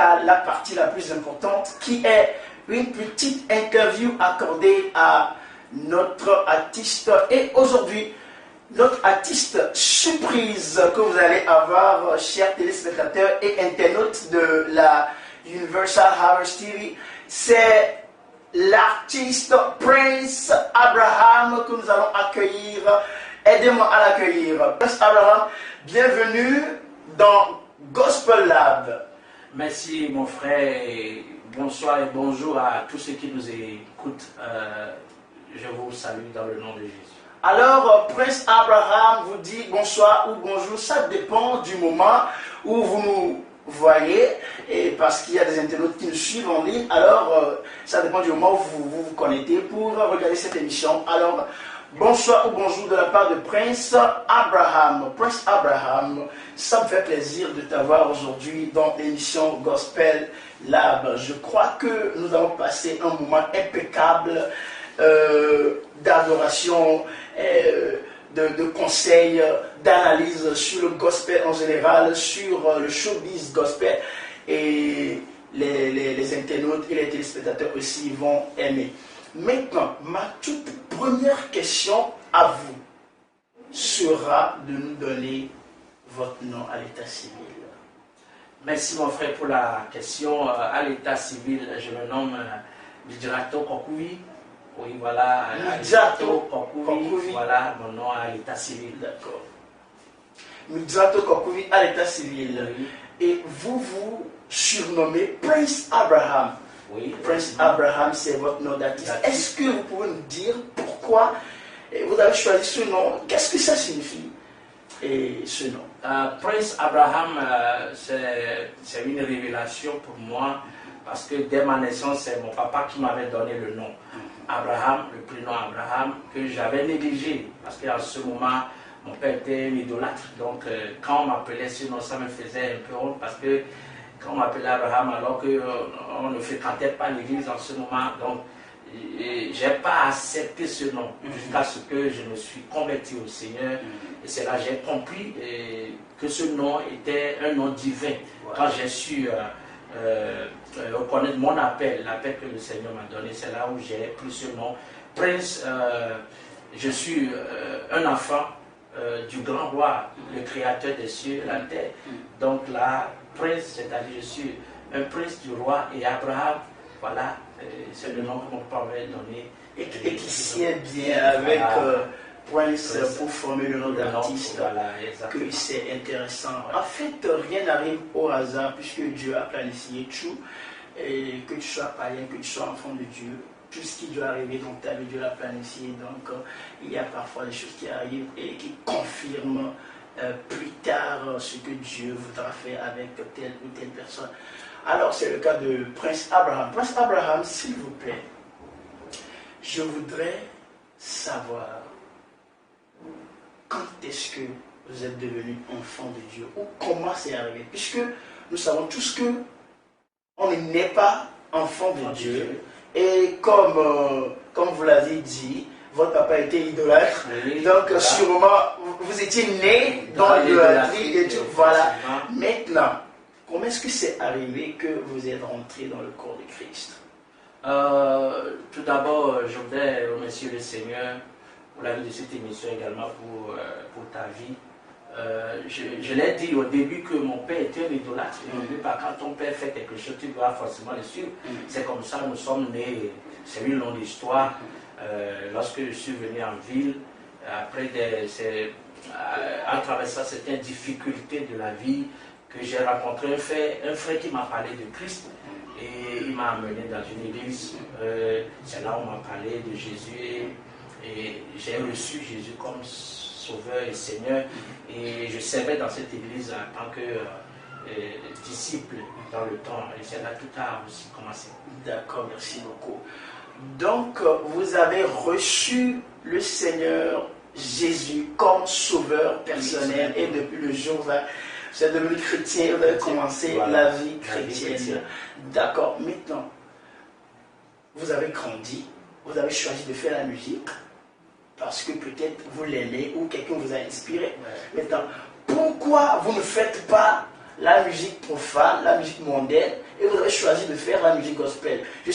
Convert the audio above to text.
à la partie la plus importante qui est une petite interview accordée à notre artiste. Et aujourd'hui, notre artiste surprise que vous allez avoir, chers téléspectateurs et internautes de la Universal Harvest TV, c'est l'artiste Prince Abraham que nous allons accueillir. Aidez-moi à l'accueillir. Prince Abraham, bienvenue dans Gospel Lab. Merci mon frère, et bonsoir et bonjour à tous ceux qui nous écoutent. Je vous salue dans le nom de Jésus. Alors, Prince Abraham vous dit bonsoir ou bonjour, ça dépend du moment où vous nous voyez, et parce qu'il y a des internautes qui nous suivent en ligne, alors ça dépend du moment où vous vous connectez pour regarder cette émission. Alors, bonsoir ou bonjour de la part de Prince Abraham. Prince Abraham, ça me fait plaisir de t'avoir aujourd'hui dans l'émission Gospel Lab. Je crois que nous avons passé un moment impeccable d'adoration, de conseils, d'analyse sur le gospel en général, sur le showbiz gospel, et les internautes et les téléspectateurs aussi vont aimer. Maintenant, ma toute première question à vous sera de nous donner votre nom à l'état civil. Merci mon frère pour la question. À l'état civil, je me nomme Lidjato Kokoui. Oui, voilà. Lidjato Kokoui. Voilà mon nom à l'état civil. D'accord. Lidjato Kokoui à l'état civil. Oui. Et vous vous surnommez Prince Abraham. Oui. Prince Abraham, c'est votre nom d'artiste. Est-ce que vous pouvez nous dire pourquoi vous avez choisi ce nom? Qu'est-ce que ça signifie, et ce nom? Prince Abraham, c'est une révélation pour moi, parce que dès ma naissance, c'est mon papa qui m'avait donné le nom. Abraham, le prénom Abraham, que j'avais négligé, parce qu'à ce moment, mon père était un idolâtre. Donc, quand on m'appelait ce nom, ça me faisait un peu honte, parce que quand on m'appelait Abraham, alors qu'on ne fréquentait pas l'église en ce moment, donc, je n'ai pas accepté ce nom, jusqu'à ce que je me suis converti au Seigneur. Et c'est là que j'ai compris que ce nom était un nom divin. Quand j'ai su reconnaître mon appel, l'appel que le Seigneur m'a donné, c'est là où j'ai pris ce nom. Prince, je suis un enfant du grand roi, le créateur des cieux et la terre. Donc là, Prince, c'est-à-dire je suis un prince du roi, et Abraham, voilà, c'est le nom que mon papa m'avait donné. Et qui sied bien avec Prince pour former le nom d'artiste. Voilà, que c'est intéressant. En fait, rien n'arrive au hasard, puisque Dieu a planifié tout. Et que tu sois païen, que tu sois enfant de Dieu, tout ce qui doit arriver dans ta vie, Dieu l'a planifié. Donc, il y a parfois des choses qui arrivent et qui confirment plus tard ce que Dieu voudra faire avec telle ou telle personne. Alors, c'est le cas de Prince Abraham. Prince Abraham, s'il vous plaît, je voudrais savoir quand est-ce que vous êtes devenu enfant de Dieu, ou comment c'est arrivé, puisque nous savons tous que on n'est pas enfant de Dieu, et comme vous l'avez dit, votre papa était idolâtre, donc voilà. Sûrement vous étiez né dans l'idolâtrie et tout. Voilà. Maintenant, comment est-ce que c'est arrivé que vous êtes rentré dans le corps de Christ? Tout d'abord, je voudrais remercier le Seigneur pour la vie de cette émission, également pour ta vie. Je l'ai dit au début que mon père était un idolâtre. Quand ton père fait quelque chose, tu dois forcément le suivre. C'est comme ça que nous sommes nés. C'est une longue histoire. Lorsque je suis venu en ville, après en traversant certaines difficultés de la vie, que j'ai rencontré un frère qui m'a parlé de Christ, et il m'a amené dans une église. C'est là où on m'a parlé de Jésus, et j'ai reçu Jésus comme Sauveur et Seigneur, et je servais dans cette église en tant que disciple dans le temps, et c'est là que tout a aussi commencé. D'accord, merci beaucoup. Donc, vous avez reçu le Seigneur Jésus comme sauveur personnel, et depuis le jour où vous êtes devenu chrétien, vous avez commencé la vie chrétienne. D'accord, maintenant, vous avez grandi, vous avez choisi de faire la musique, parce que peut-être vous l'aimez ou quelqu'un vous a inspiré. Maintenant, pourquoi vous ne faites pas la musique profane, la musique mondaine, et vous avez choisi de faire la musique gospel. Je